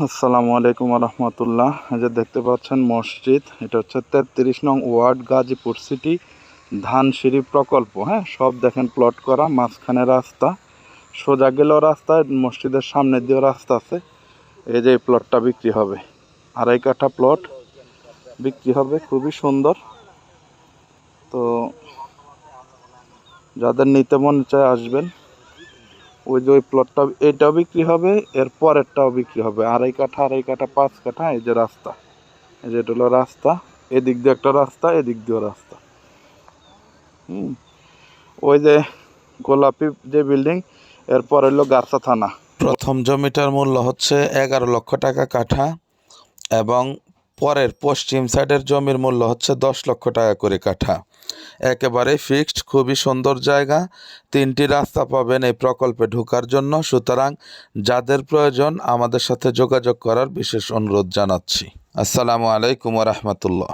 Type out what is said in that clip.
আসসালামু আলাইকুম রহমতুল্লাহ। যে দেখতে পাচ্ছেন মসজিদ, এটা হচ্ছে 33 নং ওয়ার্ড, গাজীপুর সিটি, ধানসিঁড়ি প্রকল্প। হ্যাঁ, সব দেখেন প্লট করা, মাঝখানে রাস্তা, সোজা গেলেও রাস্তা, মসজিদের সামনে দিয়েও রাস্তা আছে। এই যে এই প্লটটা বিক্রি হবে, 2.5 কাঠা প্লট বিক্রি হবে, খুবই সুন্দর। তো যাদের নিতে মন চায় আসবেন। ওই যে ওই প্লটটা, এটাও বিক্রি হবে, এর পরেরটাও বিক্রি হবে। 2.5 কাঠা 5 কাঠা। এই যে রাস্তা, এই যে এটা হলো রাস্তা, এদিক দিয়ে একটা রাস্তা, এদিক দিয়েও রাস্তা। ওই যে গোলাপি যে বিল্ডিং, এরপর হলো গারসা থানা। প্রথম জমিটার মূল্য হচ্ছে 11 লক্ষ টাকা কাঠা, এবং পরের পশ্চিম সাইডের জমির মূল্য হচ্ছে 10 লক্ষ টাকা করে কাঠা। একেবারে ফিক্সড, খুবই সুন্দর জায়গা। 3টি রাস্তা পাবেন এই প্রকল্পে ঢোকার জন্য। সুতরাং যাদের প্রয়োজন আমাদের সাথে যোগাযোগ করার বিশেষ অনুরোধ জানাচ্ছি। আসসালামু আলাইকুম ওয়া রাহমাতুল্লাহ।